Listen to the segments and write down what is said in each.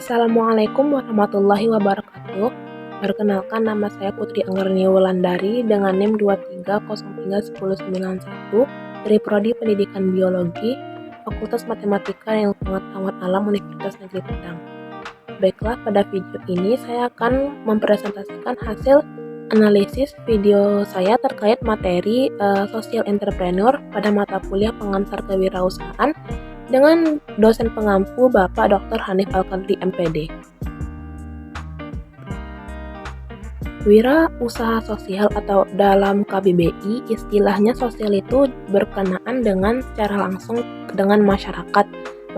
Assalamualaikum warahmatullahi wabarakatuh. Perkenalkan, nama saya Putri Anggernia Wulandari dengan NIM 23031091 dari Prodi Pendidikan Biologi, Fakultas Matematika dan Ilmu Pengetahuan Alam Universitas Negeri Padang. Baiklah, pada video ini saya akan mempresentasikan hasil analisis video saya terkait materi Social Entrepreneur pada mata kuliah Pengantar Kewirausahaan dengan dosen pengampu Bapak Dr. Hanif Al-Qadri MPD. Wira usaha sosial atau dalam KBBI, istilahnya sosial itu berkenaan dengan secara langsung dengan masyarakat.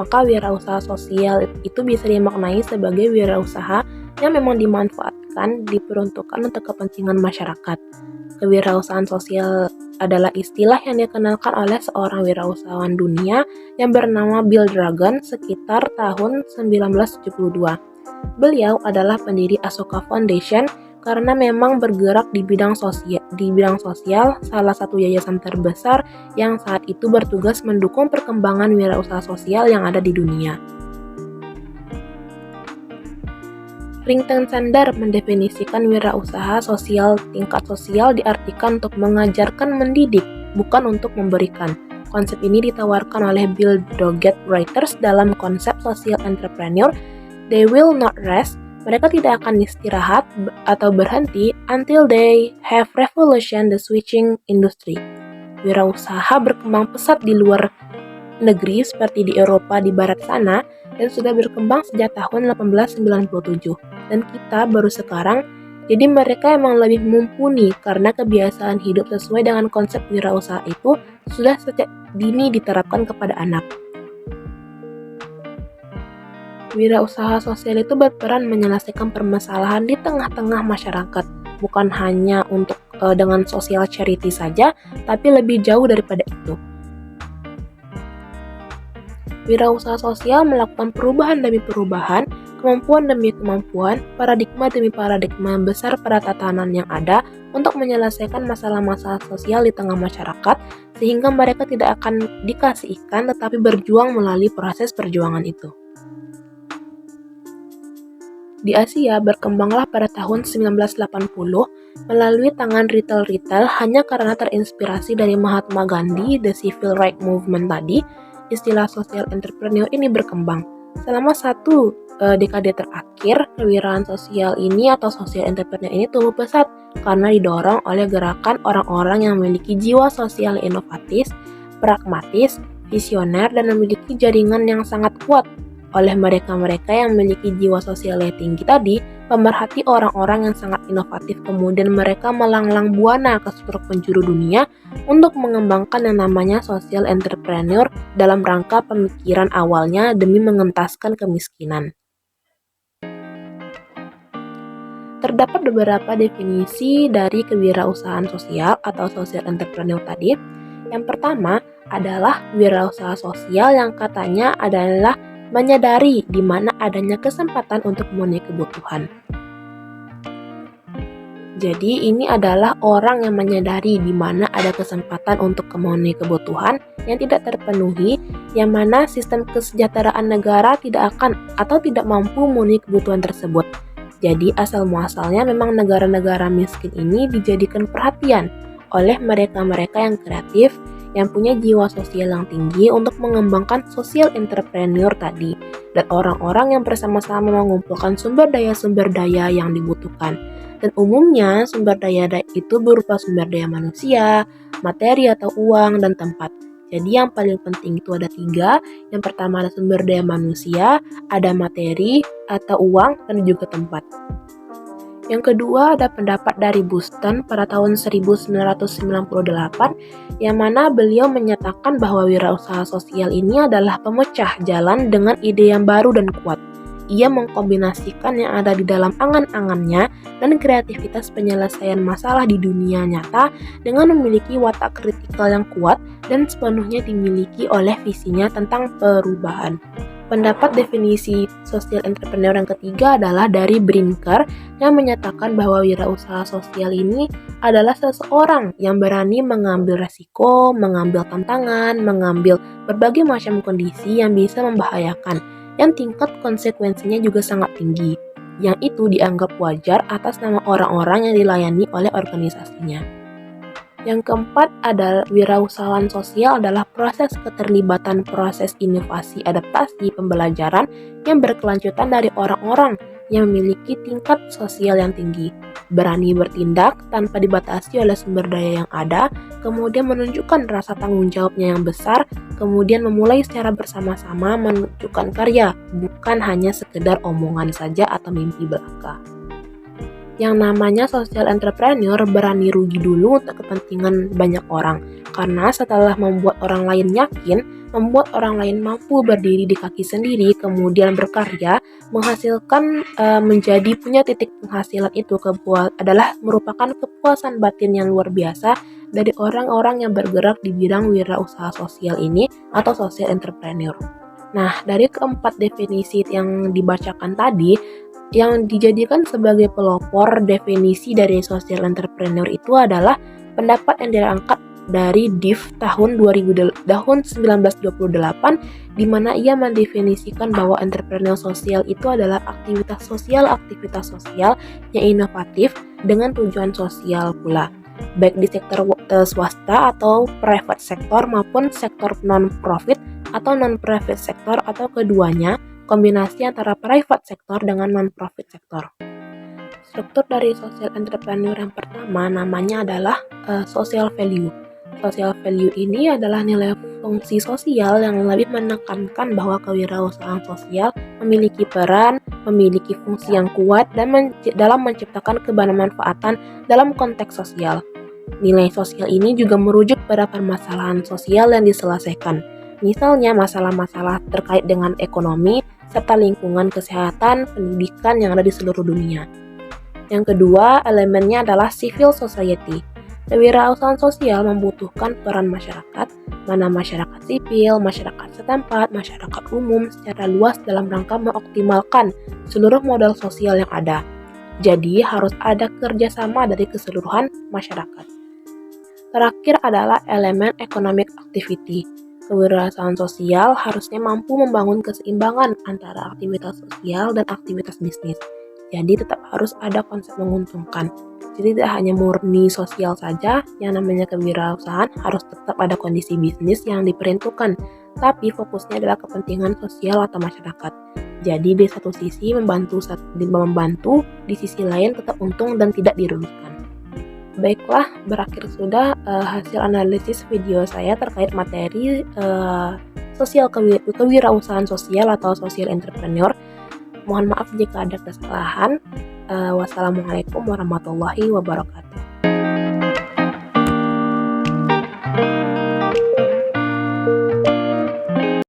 Maka wirausaha sosial itu bisa dimaknai sebagai wirausaha yang memang dimanfaatkan, diperuntukkan untuk kepentingan masyarakat. Kewirausahaan sosial adalah istilah yang dikenalkan oleh seorang wirausahawan dunia yang bernama Bill Dragon sekitar tahun 1972. Beliau adalah pendiri Asoka Foundation karena memang bergerak di bidang sosial, salah satu yayasan terbesar yang saat itu bertugas mendukung perkembangan wirausaha sosial yang ada di dunia. Rington Sandar mendefinisikan wirausaha sosial tingkat sosial diartikan untuk mengajarkan mendidik, bukan untuk memberikan. Konsep ini ditawarkan oleh Bill Doggett Writers dalam konsep social entrepreneur. They will not rest. Mereka tidak akan istirahat atau berhenti until they have revolution the switching industry. Wirausaha berkembang pesat di luar negeri seperti di Eropa di barat sana dan sudah berkembang sejak tahun 1897. Dan kita baru sekarang, jadi mereka emang lebih mumpuni karena kebiasaan hidup sesuai dengan konsep wirausaha itu sudah sejak dini diterapkan kepada anak. Wirausaha sosial itu berperan menyelesaikan permasalahan di tengah-tengah masyarakat, bukan hanya untuk dengan sosial charity saja, tapi lebih jauh daripada itu. Wirausaha sosial melakukan perubahan demi perubahan, kemampuan demi kemampuan, paradigma demi paradigma besar pada tatanan yang ada untuk menyelesaikan masalah-masalah sosial di tengah masyarakat, sehingga mereka tidak akan dikasih ikan tetapi berjuang melalui proses perjuangan itu. Di Asia berkembanglah pada tahun 1980 melalui tangan retail hanya karena terinspirasi dari Mahatma Gandhi, the Civil Rights Movement tadi. Istilah social entrepreneur ini berkembang. Selama satu dekade terakhir, kewirausahaan sosial ini atau social entrepreneur ini tumbuh pesat karena didorong oleh gerakan orang-orang yang memiliki jiwa sosial inovatif, pragmatis, visioner, dan memiliki jaringan yang sangat kuat. Oleh mereka-mereka yang memiliki jiwa sosial yang tinggi tadi, pemerhati orang-orang yang sangat inovatif, kemudian mereka melanglang buana ke seluruh penjuru dunia untuk mengembangkan yang namanya social entrepreneur dalam rangka pemikiran awalnya demi mengentaskan kemiskinan. Terdapat beberapa definisi dari kewirausahaan sosial atau social entrepreneur tadi. Yang pertama adalah wirausaha sosial yang katanya adalah menyadari di mana adanya kesempatan untuk memenuhi kebutuhan. Jadi ini adalah orang yang menyadari di mana ada kesempatan untuk memenuhi kebutuhan yang tidak terpenuhi, yang mana sistem kesejahteraan negara tidak akan atau tidak mampu memenuhi kebutuhan tersebut. Jadi asal muasalnya memang negara-negara miskin ini dijadikan perhatian oleh mereka-mereka yang kreatif, yang punya jiwa sosial yang tinggi untuk mengembangkan social entrepreneur tadi, dan orang-orang yang bersama-sama mengumpulkan sumber daya yang dibutuhkan. Dan umumnya sumber daya itu berupa sumber daya manusia, materi atau uang, dan tempat. Jadi yang paling penting itu ada 3. Yang pertama ada sumber daya manusia, ada materi atau uang, dan juga tempat. Yang kedua ada pendapat dari Buston pada tahun 1998 yang mana beliau menyatakan bahwa wirausaha sosial ini adalah pemecah jalan dengan ide yang baru dan kuat. Ia mengkombinasikan yang ada di dalam angan-angannya dan kreativitas penyelesaian masalah di dunia nyata dengan memiliki watak kritikal yang kuat dan sepenuhnya dimiliki oleh visinya tentang perubahan. Pendapat definisi social entrepreneur yang ketiga adalah dari Brinker yang menyatakan bahwa wirausaha sosial ini adalah seseorang yang berani mengambil resiko, mengambil tantangan, mengambil berbagai macam kondisi yang bisa membahayakan. yang tingkat konsekuensinya juga sangat tinggi, yang itu dianggap wajar atas nama orang-orang yang dilayani oleh organisasinya. Yang keempat adalah wirausahaan sosial adalah proses keterlibatan proses inovasi adaptasi pembelajaran yang berkelanjutan dari orang-orang yang memiliki tingkat sosial yang tinggi, berani bertindak tanpa dibatasi oleh sumber daya yang ada, kemudian menunjukkan rasa tanggung jawabnya yang besar, kemudian memulai secara bersama-sama menunjukkan karya, bukan hanya sekedar omongan saja atau mimpi belaka. Yang namanya social entrepreneur berani rugi dulu untuk kepentingan banyak orang, karena setelah membuat orang lain yakin, membuat orang lain mampu berdiri di kaki sendiri, kemudian berkarya, menghasilkan menjadi punya titik penghasilan itu adalah merupakan kepuasan batin yang luar biasa dari orang-orang yang bergerak di bidang wirausaha sosial ini atau social entrepreneur. Nah, dari keempat definisi yang dibacakan tadi, yang dijadikan sebagai pelopor definisi dari social entrepreneur itu adalah pendapat yang diangkat dari DIF tahun 1928, di mana ia mendefinisikan bahwa entrepreneur sosial itu adalah aktivitas sosial yang inovatif dengan tujuan sosial pula, baik di sektor swasta atau private sector maupun sektor non-profit atau non-profit sector atau keduanya, kombinasi antara private sector dengan non-profit sector. Struktur dari social entrepreneur yang pertama namanya adalah social value. Social value ini adalah nilai fungsi sosial yang lebih menekankan bahwa kewirausahaan sosial memiliki peran, memiliki fungsi yang kuat dan dalam menciptakan kebermanfaatan dalam konteks sosial. Nilai sosial ini juga merujuk pada permasalahan sosial yang diselesaikan. Misalnya masalah-masalah terkait dengan ekonomi, serta lingkungan kesehatan, pendidikan yang ada di seluruh dunia. Yang kedua, elemennya adalah civil society. Kewirausahaan sosial membutuhkan peran masyarakat, mana masyarakat sipil, masyarakat setempat, masyarakat umum secara luas dalam rangka mengoptimalkan seluruh modal sosial yang ada. Jadi harus ada kerjasama dari keseluruhan masyarakat. Terakhir adalah elemen economic activity. Kewirausahaan sosial harusnya mampu membangun keseimbangan antara aktivitas sosial dan aktivitas bisnis. Jadi tetap harus ada konsep menguntungkan. Jadi tidak hanya murni sosial saja, yang namanya kewirausahaan harus tetap ada kondisi bisnis yang diperuntukkan, tapi fokusnya adalah kepentingan sosial atau masyarakat. Jadi di satu sisi membantu, di sisi lain tetap untung dan tidak dirugikan. Baiklah, berakhir sudah hasil analisis video saya terkait materi kewirausahaan sosial atau social entrepreneur. Mohon maaf jika ada kesalahan. Wassalamualaikum warahmatullahi wabarakatuh.